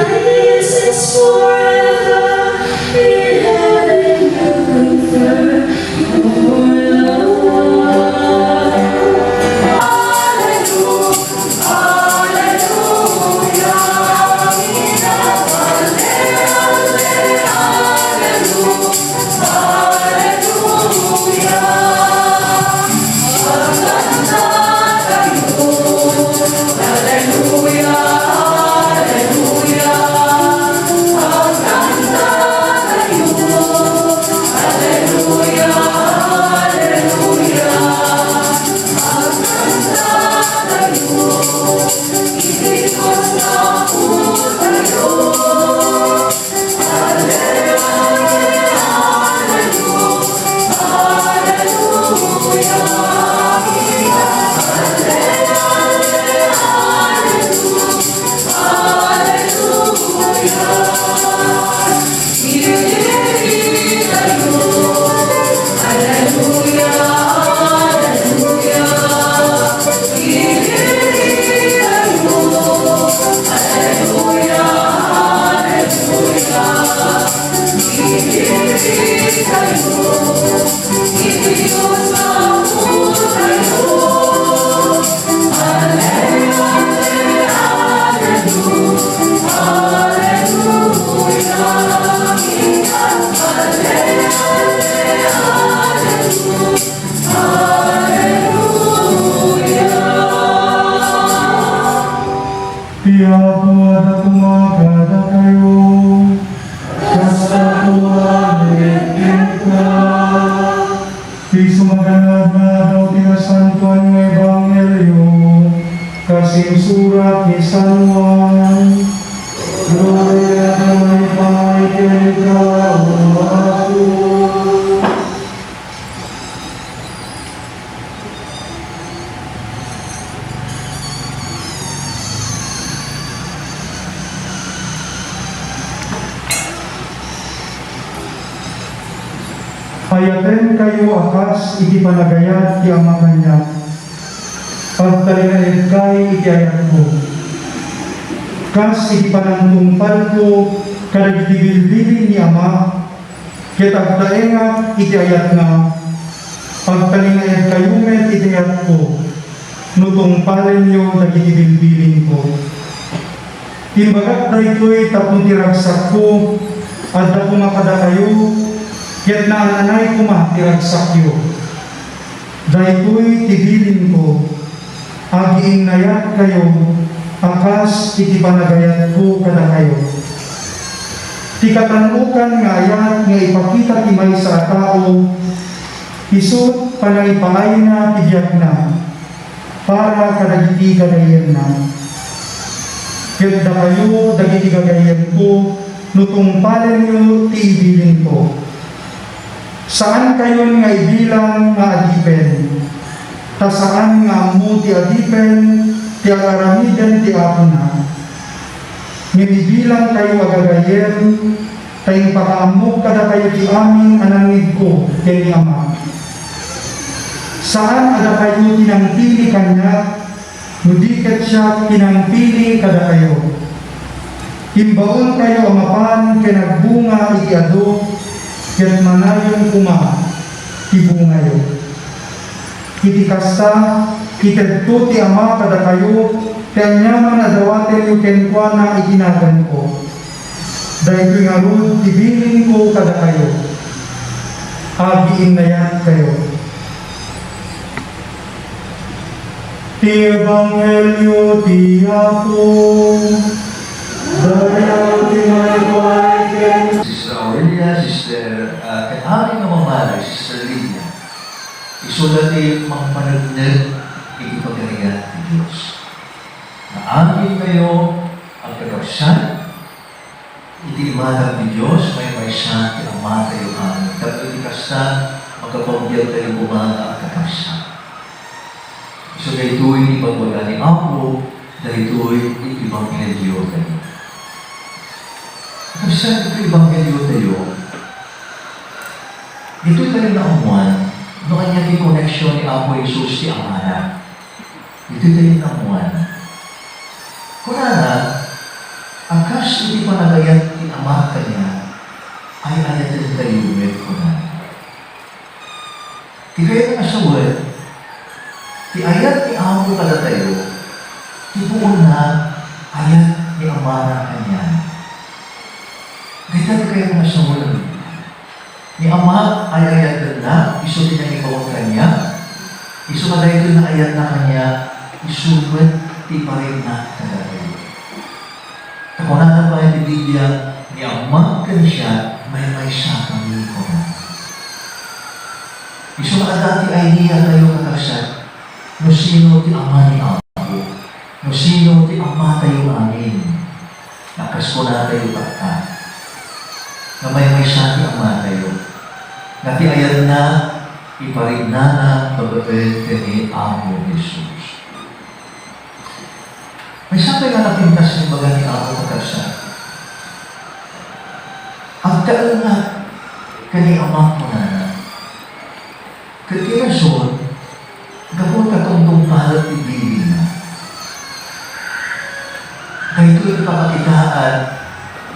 kindness is forever in heaven you confer, oh Lord. Hallelujah, hallelujah, Tiapot at umakada kayo, basta tuwa nitin ka. Di sumaganad na daw tinasantuan ng Ebanghelyo, kasing surat ni San Juan. Gloria a may pangaitin ka, O Masu. Hayaten kayo akas iti panagayat ti ama kanya. Pagtalinaid kay iti ayat ko. Kas iti panangtungpal ko kadagiti bilbilin ni ama. Kitagdaengat iti ayat nga. Pagtalinaid kayo met iti ayat ko. Nutungpalin niyo dagiti bilbilin ko. Timbagat daytoy tapon tiragsak ko. At ako makada kayo. Ket naananay kumatiragsak yu. Daytoy tibilin ko, agiing nayat kayo, akas iti panagayat ko kada kayo. Tikatanukan nga ayat nga ipakita ti maysa a tao, isut panaipaay na tibiyak na, para kadagiti gagayen na. Ket da kayo dagiti gagayen ko, nutungpalen yu ti ibilin ko. Saan kayo nga ibilang nga adipen? Ta saan nga mo ti adipen, ti aramiden ti apo na? Nimibilang kayo agagayen, tayong pakaamok kada kayo ti amin anangid ko, kini ama. Saan ada kayo tinangpili kanya, nudiket siya tinangpili kada kayo. Imbaon kayo amapan, kinagbunga iti ado, ket manayon kuma tibungayo. Iti kasta kitedto ti ama kada kayo, kanyaman adawaten yu kenkwana iginagan ko. Dahil nga ron tibilin ko kada kayo. Agiin na yan kayo. Ti Ebanghelyo ti Apo, dahil ti may kuwaiken. Sister Aurelia, Sister Kahari ng Mamalay, Sister Lydia, isulat ay mga panagdag ipagkariyan ng Diyos. Naangin kayo ang kagawsan, iti imanag ni Diyos, may siya, tinama kayo amin. Tapos ikasta, magkapagbiyak kayo bumaga ang kagawsan. So, dahito'y ipagwaga ni Apo, dahito'y Ebanghelyo kayo. Kung saan ito Ebanghelyo tayo, ito'y tayo na umuan, no kanya kikoneksyon ni Apo Jesus si Amana. Ito'y tayo na umuan. Kunana, Akas hindi pa nagayat tinama ka niya, ay ayatin kayo ko na. Di kaya nga sa word, di ayat ni amo kada tayo, di buon na ayat ni amana kanya. Di kaya nga sa word, ni ama ay ayat na, iso din ang ipawag kanya, iso na dahil na ayat na kanya, isumat di pa rin na kada tayo. Kakunan pa yung Biblia, ni ama kan siya, may siya kami ko na. Iso na dati ay niya tayo kakasat, no sino ti ama ni Apo, no sino ti ama tayo amin, nakas ko na tayo takta, na may siya ti ama tayo, na ti ayan na, iparin na na pagkabit kani Apo Jesus. May sabay nga napintas ni baga ni Apo kakasat, ang kaan na kani ama ko na, Katirason, gabon katong palat ibigin na. Kaya ito'y papakitaan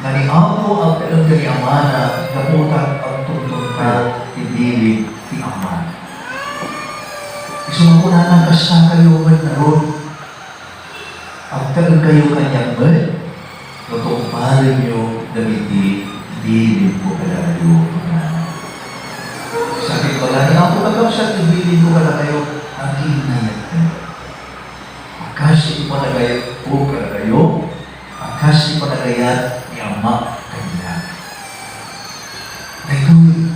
na ni Apo ang talang kani amana, gabon ang tungtong palat ibigin ni amana. Isumako na nagkasta kayo man na ron. Ang talang kayo kanyang man, katong palat nyo damiti, ibigin ko kalalayo. Sakit pala ni Apo agaw sa tibilin ko pala kayo ang hinayat kayo. Akas ipanagayat po ka kayo, akas ipanagayat ni Ama kanya. Ito'y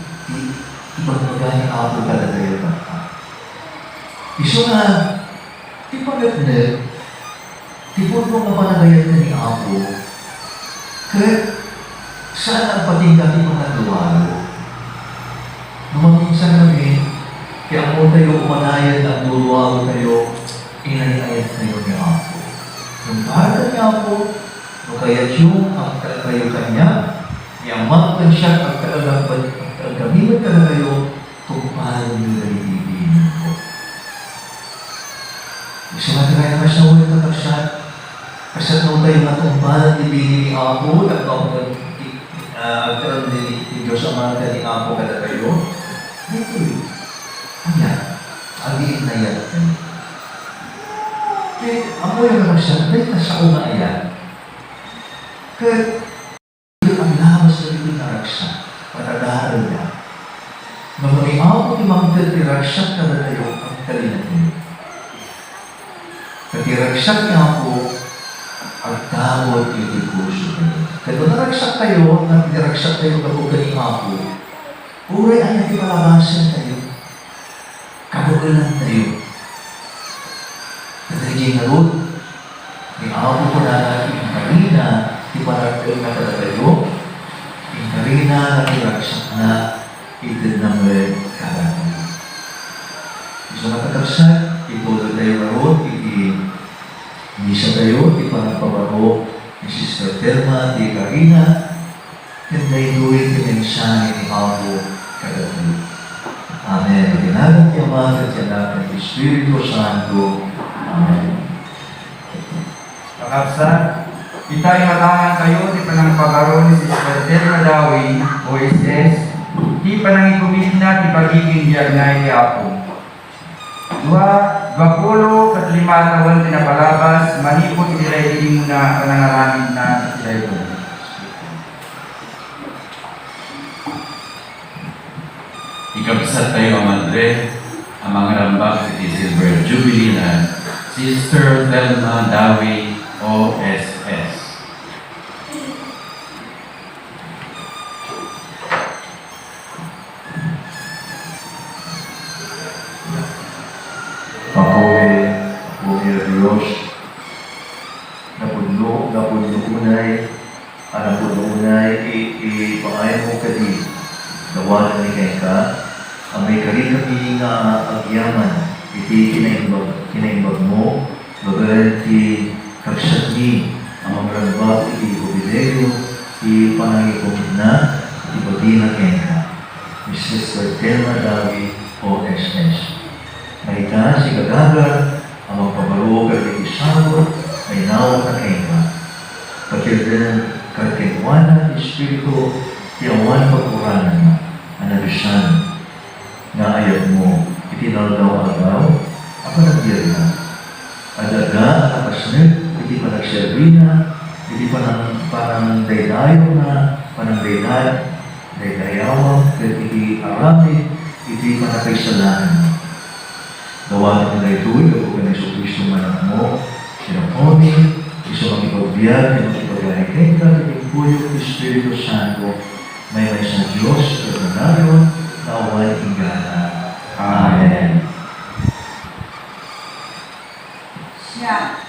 ipagmaga ni Apo pala kayo bata. Iso na, ipagat na, tipon mo nga panagayat na ni Apo, kaya saan ang patingkat ipanagawa? Maminsan kami, kaya mo tayo umanayan at duruwago tayo, inayayat tayo ni Apo. Yung para ni Apo, no kaya yung ang kayo kanya, yaman siya ang kagamitan ka na kayo, tumpahan nyo na ibibinin ko. Gusto natin kaya naman siya ulit ang kagsat, kasat mo tayo natumpahan ibibinin ni Apo, at ang ni Diyos ang mga ni Apo kada kayo, ito yun. Ayan. Agiin na yan. Kaya, ako yung naman siya, dahil nasa una ayan. Kaya, yun ang lamas na ito naraksa. Patadaharan niya. Nung ni Apo, imanggal tiraksak na tayo ang kalinan niyo. Katiragsak niya ako, ang tawag yung puso niyo. Kaya kung naraksak tayo, natiragsak tayo kapag ni Apo, uray ay nakipalabasan tayo. Kabugalan tayo. Nataging na ron, ni Apo ko na yung karina, di paragkal na kada tayo, yung karina na niragsak na, itin na may karami. Gusto na katagsak, ituloy tayo na ron, misa tayo, ipanagpabaro, ni Sister Telma, di karina, and they do it in mensahe ni Apo kagabi. Amen. Ginagawa niya mga katsyanak ng Espiritu Santo. Amen. Pakapsa, itay matangan kayo di panangpagaro ni Sister Telma Dawi, OSS, di panangigumit na di pagiging diagnay ni Apo. 25 taon pinapalabas, manipot nilay hindi mo na panangaramid na sila ito. Ikabisat tayo ang Madre, ang mga rambak sa Silver Jubilee na Sister Telma Dawi, OSS. Papoy na Diyos, napudlo unay, ipangayon mo kadi, gawa ni Kengka, ang may kari kami nga agyaman, iti kinaimbag mo, bagal ti kagsat ni, ang mga rambak, iti jubileo, ipanangipong na, iti pati na Kengka. Sister Telma Dawi, OSS. Mahita si Gagaga, ang magpaparo kay isawag, ay nawag na Kengka. Pagkilala katingwana, Espiritu, tiyawan pagkuranan mo, analisan, nga ayat mo, itinaldaw-agaw, ako nagdiyan na. Adaga, nakasnit, hindi pa nagserbina, hindi pa parang daydayo na, parang daydayawa, kahit hindi arami, hindi pa nakaisalaan. Gawa na ito, ako ka na Kristo manak mo, sinaponi, gusto kang ipagbiyan, ipagbiyan ka, ipagpuyok, Espiritu Santo, may sa Diyos, Pagkanayon, na away ingana. Amen. Siya,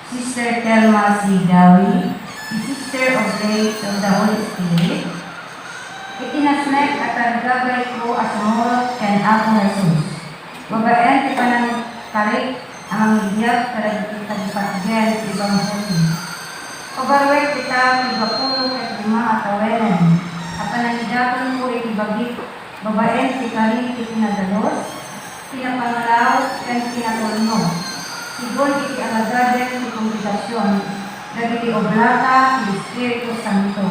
Sister Telma Zigawi, the Sister of Grace of the Holy Spirit, itinasnek at nagagay ko asumurot ken ako Jesus. Babaen ti panang tarik ang iyak kadagpatgen ibang huli. Pabarwek kita ibapulo ket lima atawenan. At panangidapon ko ibagit babaen ti kari ti pinadalos, pinapangalaw ken pinatulno. Sigon iti alagaden ti kongregasyon, dagiti oblata ti Espiritu Santo.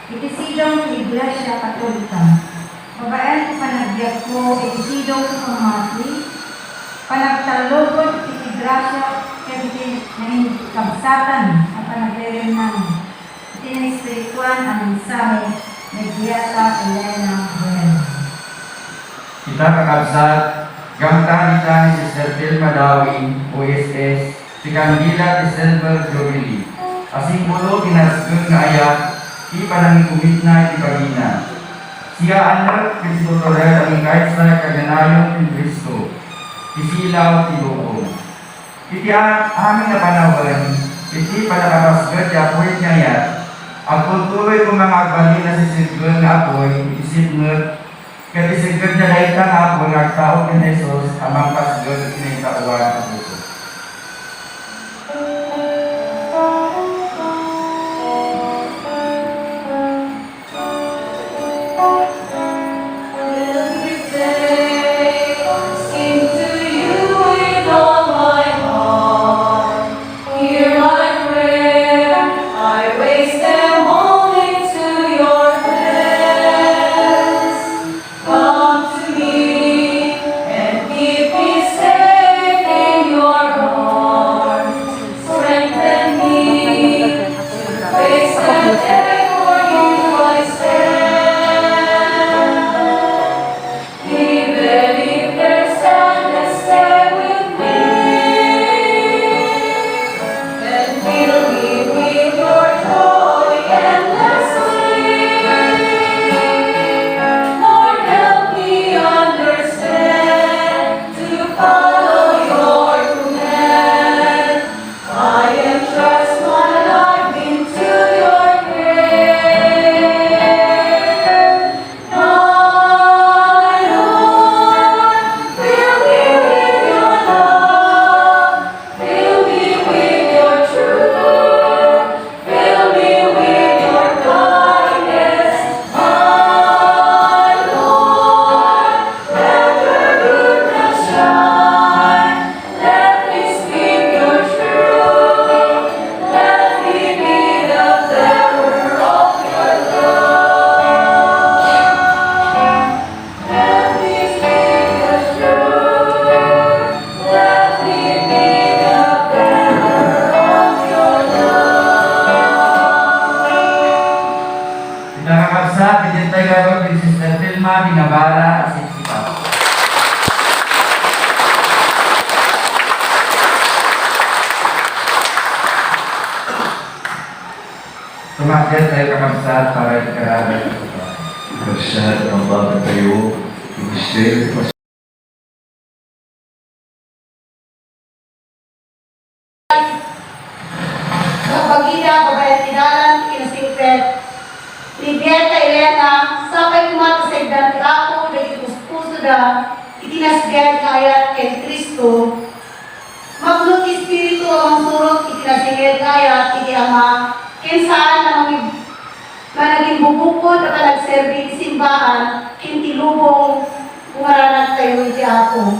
Iti sidong ti Iglesia Katolika. Babaen ti panagbiag ko, iti sidong ti pamati, panagtalogod iti grasya, ket iti kabsatan at panaglerim namin. Iti na espirituan ang mensahe ni Beata Elena Bueno. Kita kakabsat, gamta kita ni Sister Telma Dawi, OSS, si Kandila di Silver Jubilee. Asing bulo kinasgun nga ayat, di panang kumit na iti pagina. Siya anak kiti tutorial ang kahit sa kaganayon ni Kristo. Isilaw ti loob. Iti amin na panawan, iti panakabasgat ya apoy niya yat. Ang tuloy kong mga agbali na sisigod na apoy, isipngot, kaya isigod na dahil ka nga apoy, nagtaog ni Jesus, amang pasgod at kinaitawan ang puso. Nakakabsa, pinintay karon ni Sister Telma, binabara, asin sika. Tumakyan tayo kakabsa para ikaralan. Kasya ang bata tayo, Espiritu Kapagida, babae tinalan, kinasipet, ni Beata Elena, sakay kumatasagdan ti ako, dahil puso da, itinasgan kayat kay Kristo, maglot Espiritu ang surot, itinasingil kayat, iti Ama, kinsaan na managing bubukod at nagserbi ti simbahan, kinti lubong, kumaranan tayo iti ako.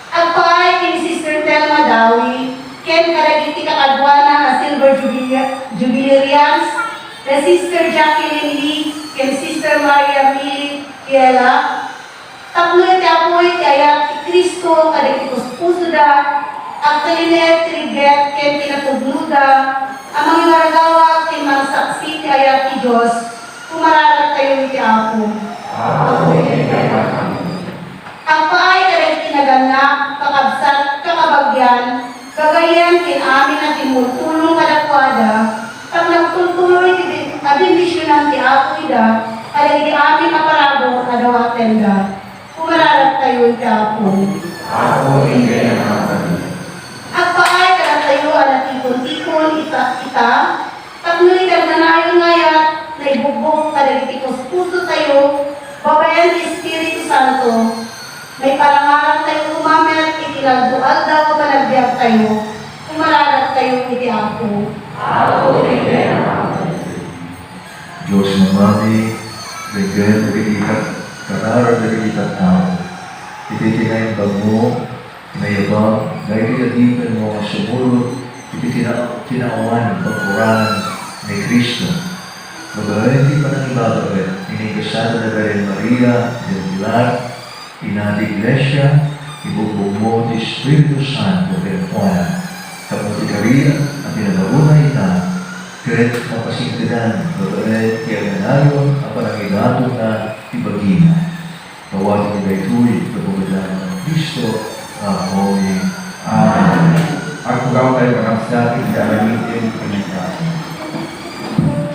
At paay kini Sister Telma Dawi, ken ken kadagiti kakadwana nga Silver Jubilarians, the Sister Jacqueline Lee, ken Sister Maria Mili Kiela, tapno iti apoy ti ayat ti Kristo kadagiti kuspuso da, Akalinet, Triget, ken tinatugnuda, ang mga naragawa ti mga saksi ti ayat ti Diyos, kumararat tayo iti Apo. Ang paay kadagiti naganak, kakabsat, kakabagyan, kagayan kin amin at timultulong kadakwada, pag nagtultuloy ti abindisyonan ti Apo ida, kadagiti amin aparabo kadawaten da, kumararat tayo iti Apo. Ang paay kada tayo alat ikon-ikon kita, tapnoy kagnanayon ngayat, na ibugbog kadagiti puso tayo, babayan ti Espiritu Santo, may parangalan tayo umamet, itinagdual daw panagbiag tayo, kumararat tayo iti Apo. Diyos na mami, bigyan nagigitat, kanarar nagigitat tao. Ititinayin bag mo, inayabang, dahil kinadipan mo ang sumulot, itinaawan, pagkurangan ni Kristo. Magaling di pa nang ibabagay, inigasada na Virgen Maria, del Pilar, ina di Iglesia, ibugbog mo di Espiritu Santo, Perpuana, kamuti Maria, at pinagawunay ita, kahit mapasingkidan, babae, kaya ganayon, ang panangigatong na ibagina. Tawagin ni Gaituloy, kapagdaan ng Kristo, Amen. Ako gaw tayo kakabsat, igdalamitin, pinagkasin. Thank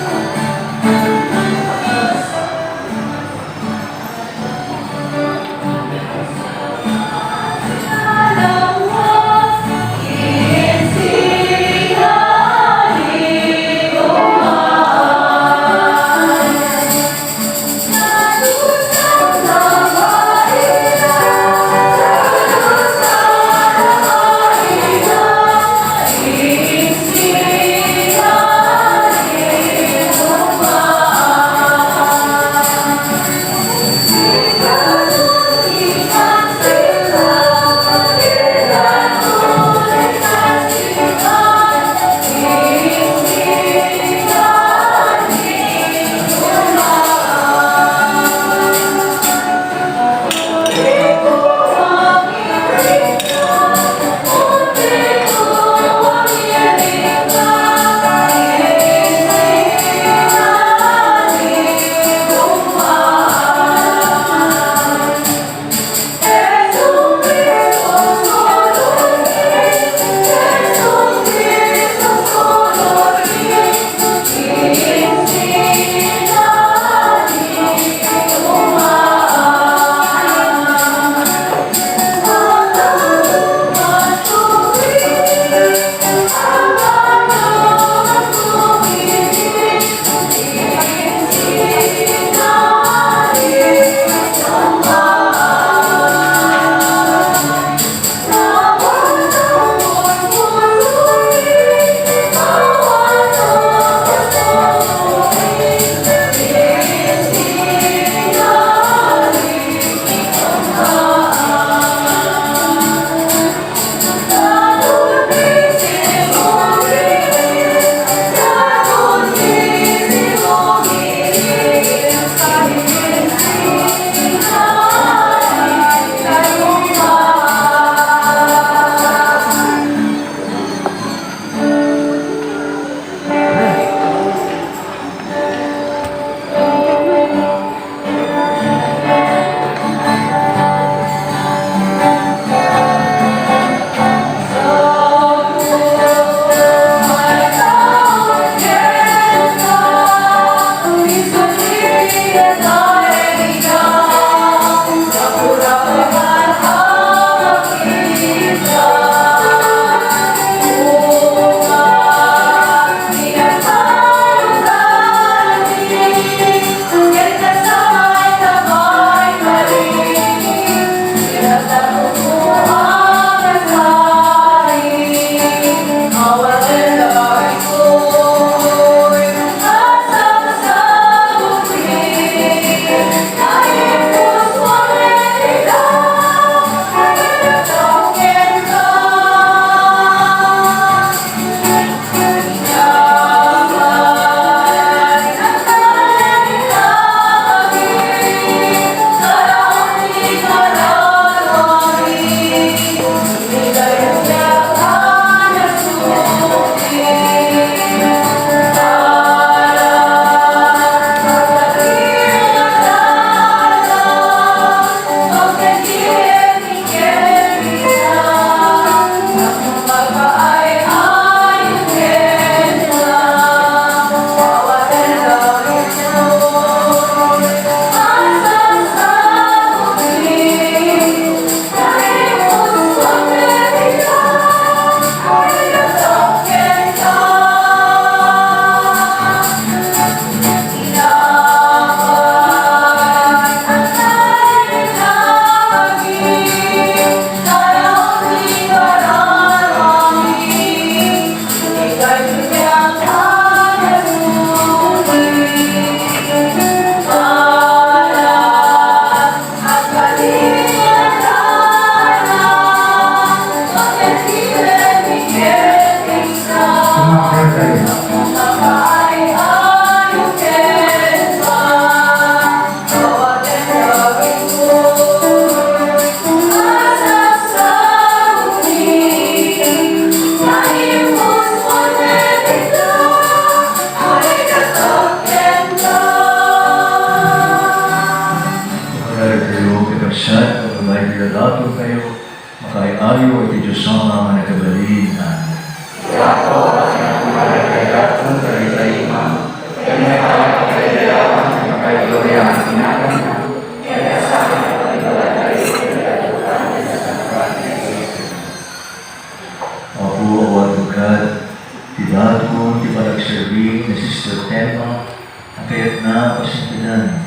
you. Mamataya. Maraming kayo, kakasyan, kapagay pinadato kayo, makaiayo at Diyos sama mga nagkabalin. Amen. Ako, awal tugad, tibago mo, di pa nagserbi na Sister Telma, ang kaya't na pasintinan,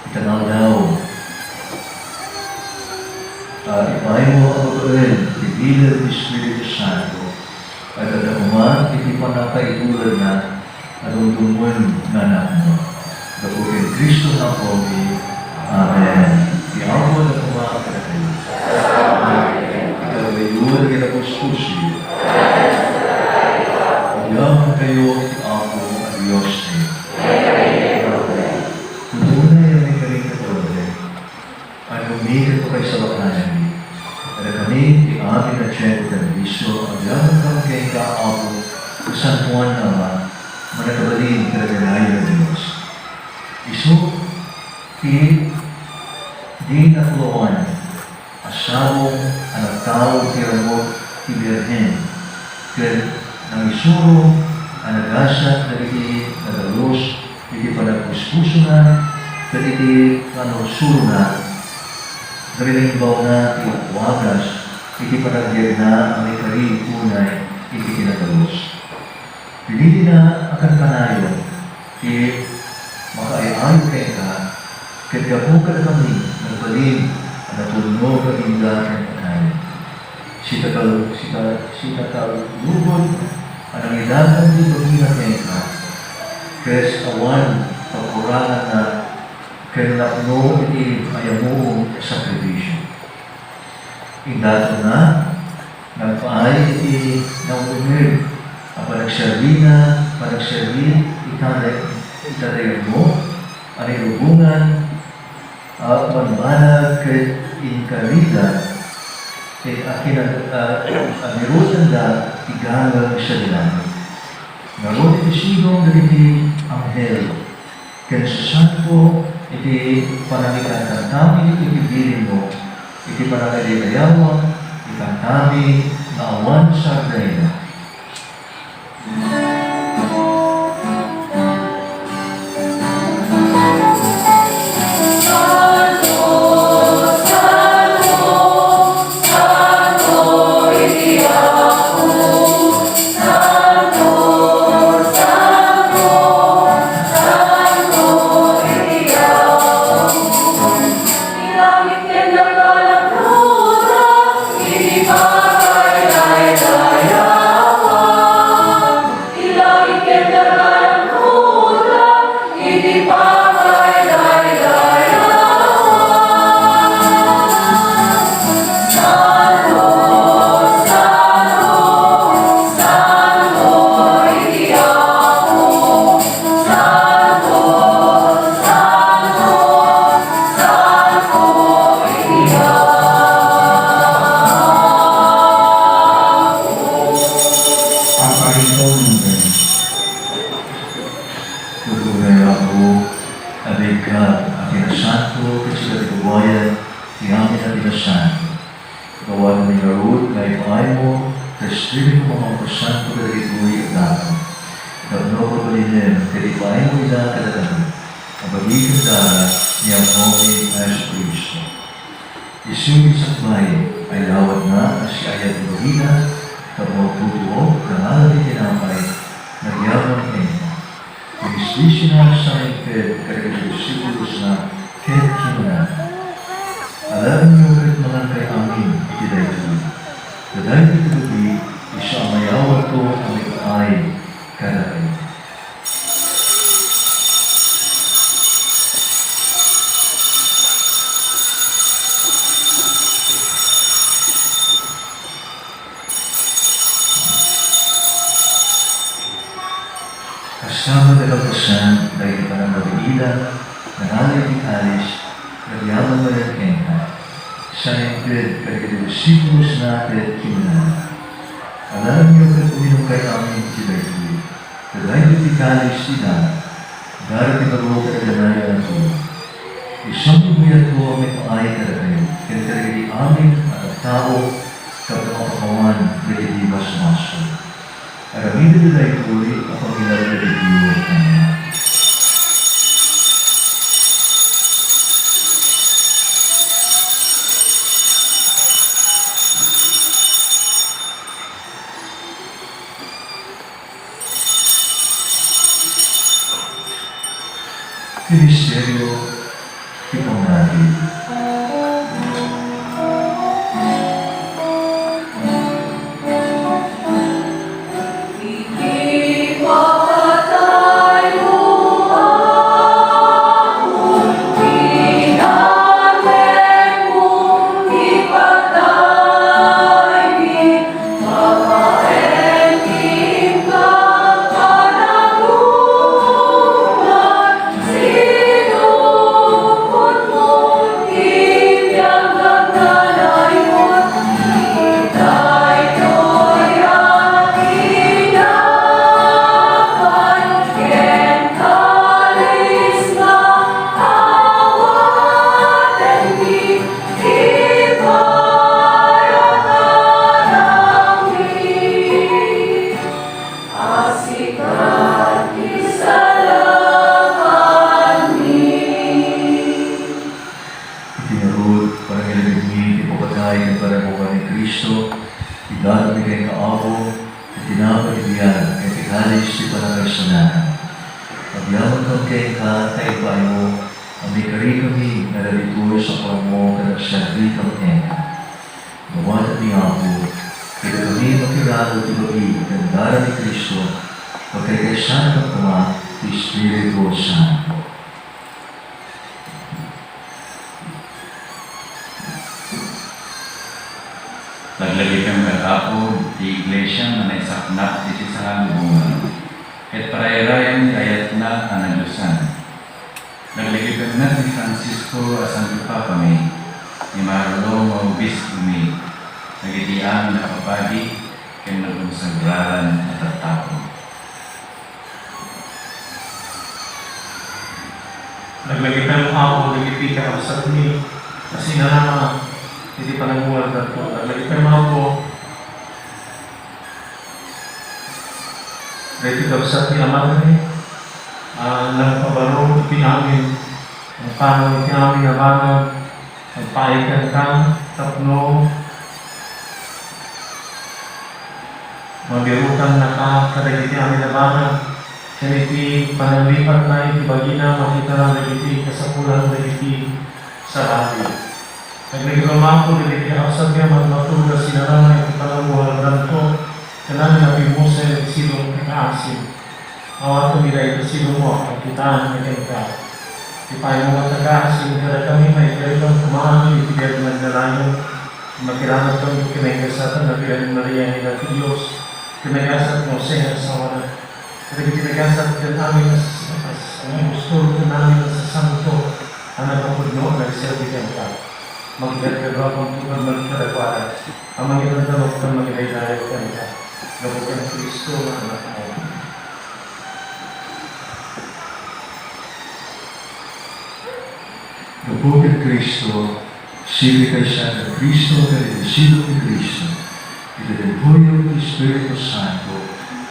itangal daw. Ipay mo ang pagkain, tibilan ng Espiritu Santo, at adakuman, iti pa nakaitulad na, adungdungon na anak mo. Dapukin Kristo na po, Amen. Iyaw na kumakakita kayo. Ikaw ay luwag na puspusi. Pagyaman kayo, ako at Diyos niyo. Tunay ang may karing katulad. At umigit ko kayo sa bakanan. At kami, amin na tiyempo ng Kristo, ang yaman kami kayo kaako, San Juan Ama, managabalin karaganayan ng Diyos. Isu, di nakuluan, asawong anak tao tiramot ibirhen, kaya nang isuro, anagasat na iti nagalos, iti panagpuspuso na, kaya iti panusuro na, narilimbaw na iti wagas, iti panagdiag na ang ikari unay, iti kinagalos. Pinili na akan kanayon, iti makaiayon kayo ka, kahit gabong ka na kami, nagbalin, at natulunod ang inda ng kanayon. Sita kalugod, ang nangilagan di bagina kayo ka, kres awan, pagkurangan na, kaya nakno iti ayamuong sakripisyo. Indato na, nagpaay iti naumumir, ang panagserbi itadayon mo, ang ilubungan, at manmanag kay inkarida, kay amirutan da igalang siya nilang. Ngayon iti sigong iti anghel, kaya sa santo, iti panamikan kantami, iti bilin mo, iti panagalilayawang, ikantami, na awan sa reina. Tutunay ako, abig ka, ang tinasanto, kasi ka tigawayan, tiyamin ang tinasanto. Gawa na may garot, na ipaay mo, kasi mo mga pasanto ka ito'y at dato. Gabno ko pa rin, kaya ipaay mo ila kadagano. Ang bagigan dara, niya mo ay Yesu Cristo. Isugit sa bahay, ay lawat na, kasi ayat ng bagina, kapag putuo, kangalan tinapay, nagyabang ito. Inisisi na sa iked, karagagasipulos na kahit na. Alam niyo kahit mga kay amin, itiday ito. Daday ito gabi, isa mayawan ko ang ikaay, karagay. Kasama na kapasyan dahil pa ng mabigila, nangalay di alis, nagyaman mo ng kenta. Siya yung kagadilusimos natin kinunan. Alam niyo kung uminom kay amin sila ito. Kagay di alis sila, dahil ipagawa ka na ng tulong. Isang bumiyat ko ang may paay ka na kayo, kaya talaga amin at ang tao kapag may mas-maso. Aramin nila ituloy ang pagkilala ng Diyos kanya. Ministeryo, ipong natin. Naglagay kang katapod, di iglesia na naisaknap di sa bunga. At parayarayan ayat na anaglusan. Naglagay kang na ni Francisco Santo Papa May, ni Marlo Obispo May, nagitiang nakapadi, kaya nagkonsagraran at tatapod. Naglagay ka ng ako, nagipika ako sa kuni. Kasi nga naman, hindi pa nagmuwag na ito. Naglagay ka ng ako. Nagipika ako sa kinaman rin. Nagpabaro, pinamin. Ang paano, pinamin na banag. Nagpaikan ka, tapno. Mabirutan na ka, kadagiti amin na banag. Kaniti panalipat na itibagi na makita na nagiti kasapulan nagiti sa radio. Naglagay ko nagiti ako sa kaya magmatuga sinarang na ipagpalamuhal ganito kanan na pimusa yung silong kikaasin. Awato nila ito silong mo ang kitaan na kaya. Ipay mo matagaasin kada kami may kailang kumaan itibiyag nagdalayon magkiramat kami kinaigasatan na Virgen Maria nila Diyos kinagasat mo sa asawa Jadi kinagasat din namin ang gusto din namin sa santo ang nagpapudno na serbigan ka. Magdagdaga kong tugan magkarakwara ang mga itandalok ng mga hilayo ka. Gabot ng Kristo na anak mo. Gabot ng Kristo, sibi kay siya ng Kristo, kaya sino ni Kristo. Ito ng Espiritu Santo,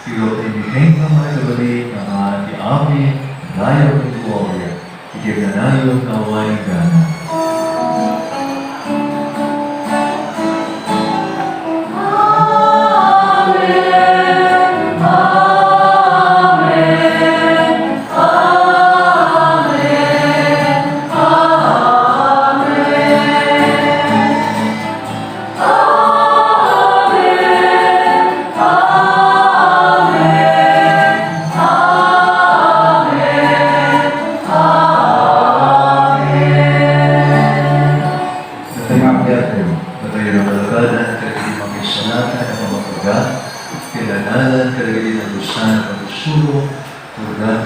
pero pinigay ka mga kabalik ng ating amin, layo ng gloria, ikinanayon na away gana.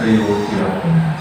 kayo tiyak na.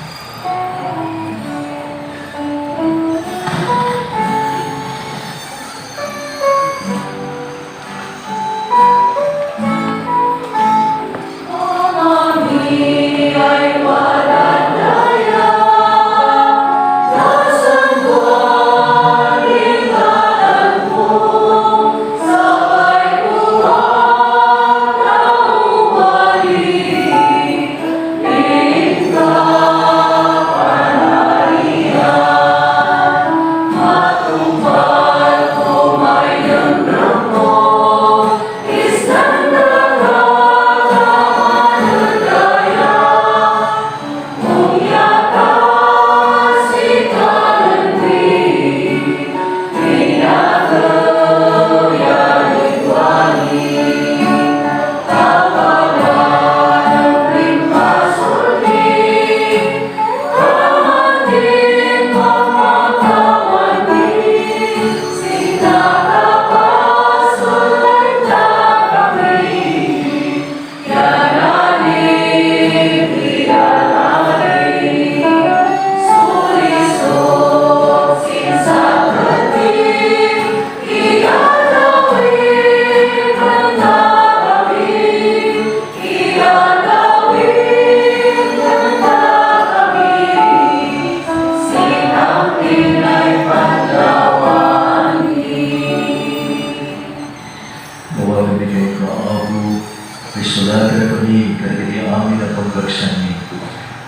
Risolata kami kadagiti amin at pagbagsami.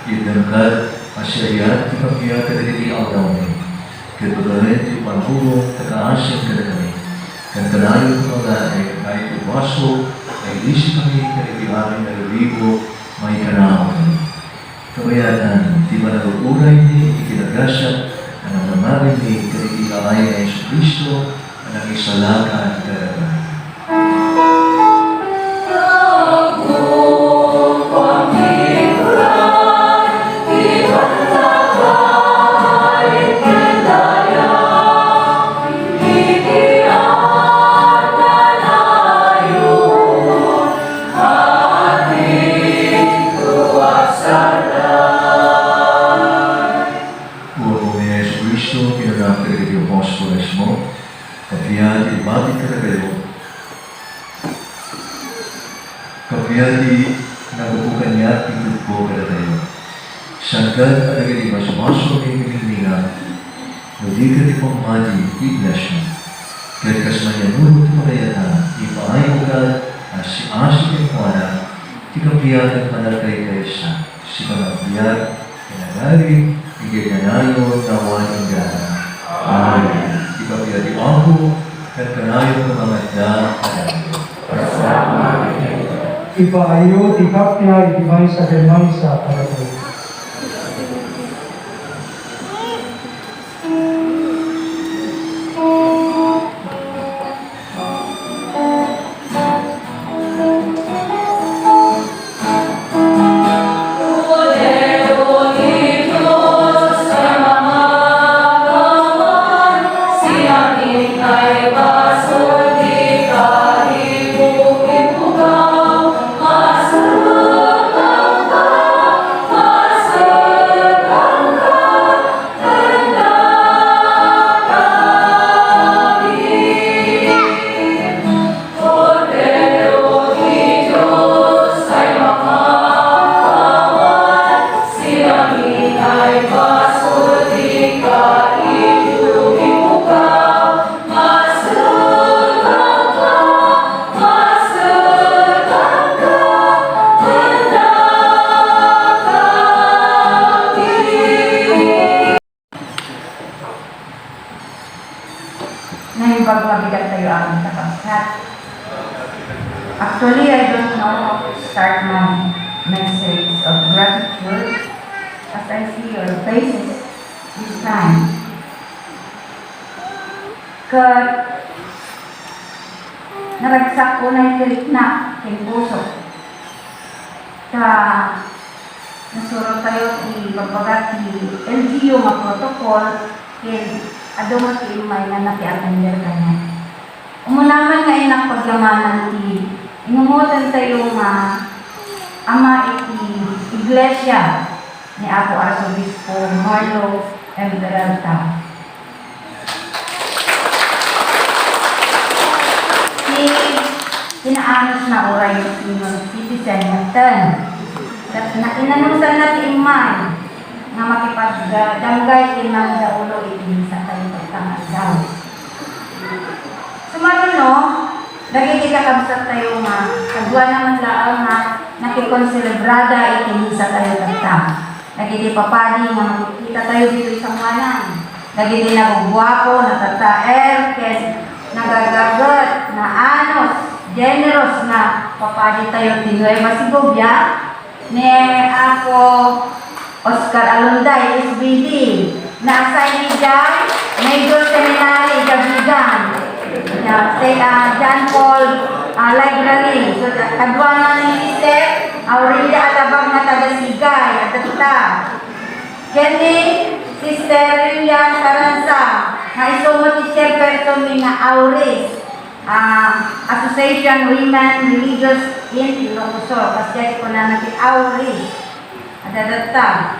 Idangkat asyayat ti kamiya kadagiti awdawin. Kadagalit ti panghulong tagaasyan kada kami. Kan kanayon ko mga kahit iwaso, ay lisi kami kadagiti amin na lalibo, may kanao kami. Kamayatan, di ba nag-uuray ni ikinagasya, ang namarin ni kadagiti kamay na Yesu Cristo, ang isalakan kada kami. Kapiati nagubukan niya ikut ko kada tayo. Sangkat ada kini masuk-masuk ni pinilingan. Hindi ka di pamati iglesia. Kahit kasmanya nurut makayata, ipaayong ka si asik yung kuwana, di kapiat ang panalkay kayo siya. Si pangkapiat, kinagari, igiganayo, nawan ang gana. Amen. Di kapiat di ako, at kanayo ng mga Ipaayo, tikapnya, ikimaysa, dermaysa, para tayo. Ngayon bago mabigat tayo ang kapagkat. Actually, I don't know how to start my message of gratitude as I see your faces this time. Kat naragsak ko na yung na kay puso. Ka nasurot tayo ipagpagat ni LGU nga protocol kay adungot ti may nga nakiatender kanya. Umunaman nga inak pagyamanan ti inumutan tayo nga ama iti iglesia ni Apo Arzobispo Marlo M. Peralta. Inaanos na oray yung inyong citizen natin. At inanusan natin imay na makipagdanggay inang daulo itin sa tayo pagtangal. Sumaruno, nagkikakabsat tayo nga, kagwa naman laang nga nakikonselebrada itin sa tayo pagtang. Nagkikipapadi nga makikita tayo dito sa manang. Nagkikita nagugwapo, natataer, kes nagagagot, na anos, generous na papadi tayo tinuay masigobya ni ako Oscar Alunday, SBD, na assign ni Major Seminary, Gabigan, John Paul Library. So, kadwa na ni Step, Aurelia Alabang na taga-Sigay, at ita. Kenny, Sister Lilian Caranza, na isumot chairperson ni na Auris, Association Women Religious in Ilocosur. Kasi ko na natin Auris. Adadata.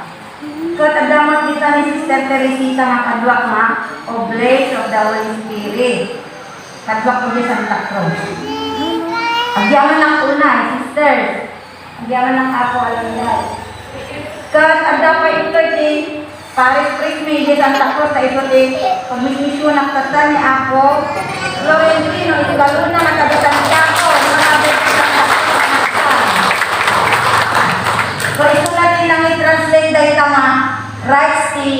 Katadamot kita ni Sister Teresita nga kadwak nga Oblate of the Holy Spirit. Kadwak ko di Santa Cruz. Agyaman ng unay, sisters. Agyaman ng Apo Alunday. Katadapa ito di Paris Prismi di Santa Cruz sa ito di pagmismisyon ng tata ni Apo Florentino, ikaluna nga taga Santiago, manabot sa Santa Cruz. So ito natin lang i-translate dahil nga rights ti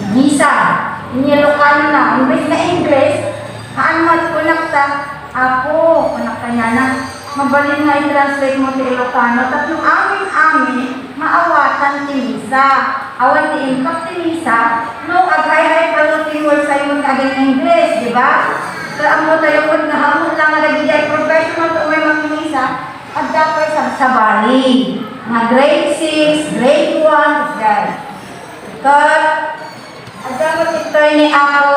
Misa. Inilokano na. Imbes na English, haanmat ko nakta, Apo, panakanya na. Mabalin nga i-translate mo ti Ilocano. Tatlong amin-amin, maawatan ti Misa. Awan ti impact ti Misa, no, aghay-hay palutin mo sa yung agad English, di ba? Kaya mo tayo po na hamon lang nga nagigay professional to may mag-Misa, at dapat sa Bali. Mga grade 6, grade 1, guys. Kat, at dapat ito ni ako,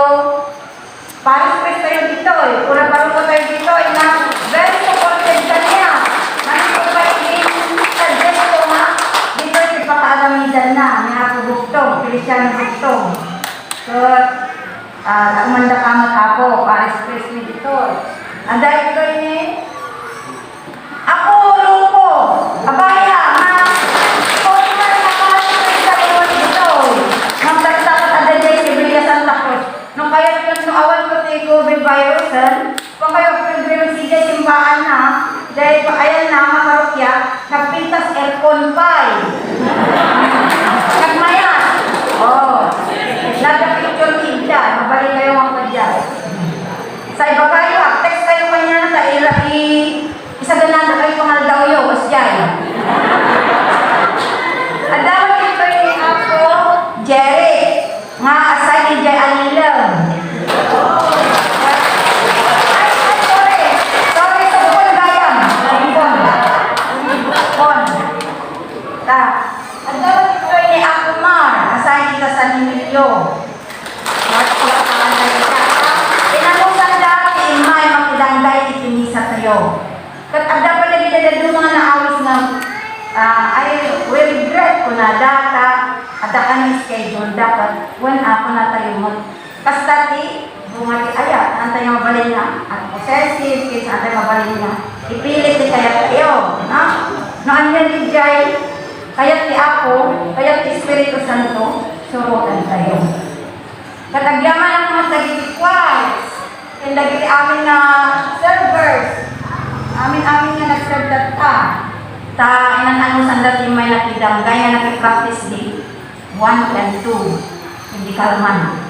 Paris Press tayo dito eh. Pura parang ko tayo dito eh, na very supported ka niya. Nakikipagiging suggest ko nga, dito si pakaagamidan na, may ako buktong, Christian buktong. So, nakumanda kamat ako, Paris Press ni dito. Ang dahil ito ni, ako, Rupo, abaya, Oscar na Paris Press sa iyo dito. Magtagtakat ada dyan si Villa Santa Cruz. Nung kaya nung awan ko si COVID virus, kung kayo pinag si Jay simbahan na, dahil ayan na mga parokya, nagpintas aircon pie. Nagmayas. Oh. Nagka-picture media. Mabalik kayo mga padya. Sa iba kayo, text kayo kanya na isaganan na kayo pangal daw yun, Osjay. At dapat ito yung ako, Jerry. Nga asay ni Jay Alilaw. Sorry sa Pon Gayam. Pon. At dapat ito ni Akumar. Asay kita sa Nimilyo. Inamusan dati, may makidanggay itinisa tayo. Kat dapat lagi na mga naawis na I will regret ko na data at ang schedule dapat when ako na tayo mo. Kastati, bumati ayat, antay mabalin na. At possessive, kids antay mabalin na. Ipilit ni kaya kayo. No, andyan ni Jai, kaya ti ako, kaya ti Espiritu Santo, surutan tayo. Katagyaman ang mga dagiti twice, yung dagiti amin na servers, amin nga nag-serve data. Inanano sa dati may nakidanggay na nakipractice di 1 and 2. Hindi kalman.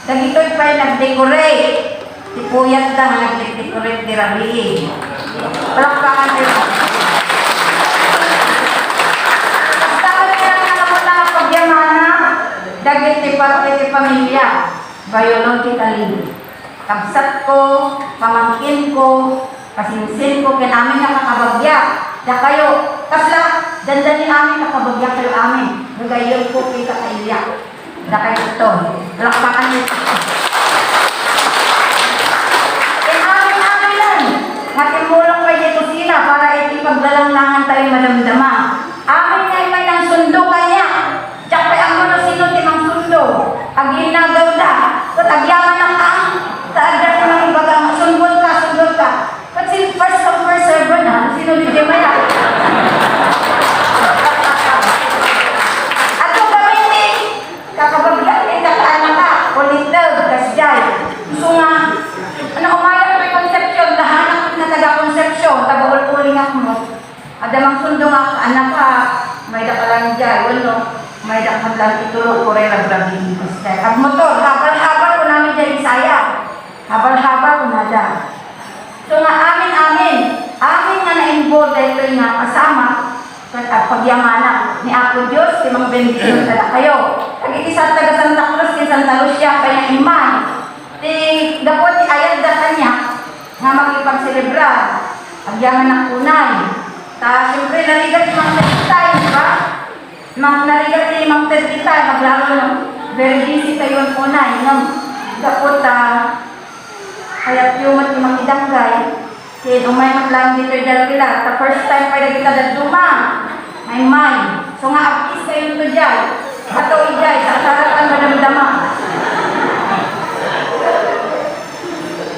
Dagito'y pa'y nag-decorate. Tipuyat ka na nag-decorate di rabi. Palakpakan kayo. Basta ko na lang nakamot na pagyamana, dagiti parte ti pamilya. Biologically. Kabsat ko, pamangkin ko, kasinsin ko, kinamin na kakabagya. Da kayo, kasla, dandanin amin nakabagya kayo amin. Nagayon ko kita kaiyak. Da kayo ito. Lakpakan niyo ito. Amin lang. Natimulong kayo dito sila para iti paglalanglangan tayo madamdama. sundo nga anak ka, may da ka lang dyan, wala. May da ka lang itulog ko rin ang blaging pastel. At motor, habal-habal ko namin dyan Bisaya. Habal-habal ko na dyan. So nga amin nga na-involve dahil ito nga kasama at pagyamanan ni Apo Diyos, si mga bendisyon na kayo. Kag-iisa taga Santa Cruz, si Santa Lucia, kaya iman. Dapat ayad na kanya nga makipagselebrar. Agyaman ng kunay. Siyempre, naligat yung mga tertitay, di ba? Naligat yung mga tertitay, maglaro ng very busy kayo ang kunay. Dapat, kaya piumat yung mga idanggay. Kaya umay matlang dito dyan nila. The first time pa na kita daduma. May. So nga, apis kayo ito dyan. Ato ijay, sa saratan madamdama.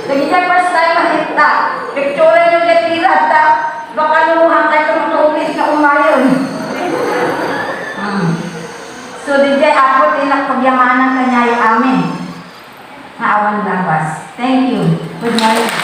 Lagi dyan, first time mahita. Picture nyo dyan tira at baka lumuhang kayo matulis na umayon. So, di dyan, ako tinak pagyamanan kanya yung amin. Naawan labas. Thank you. Good night.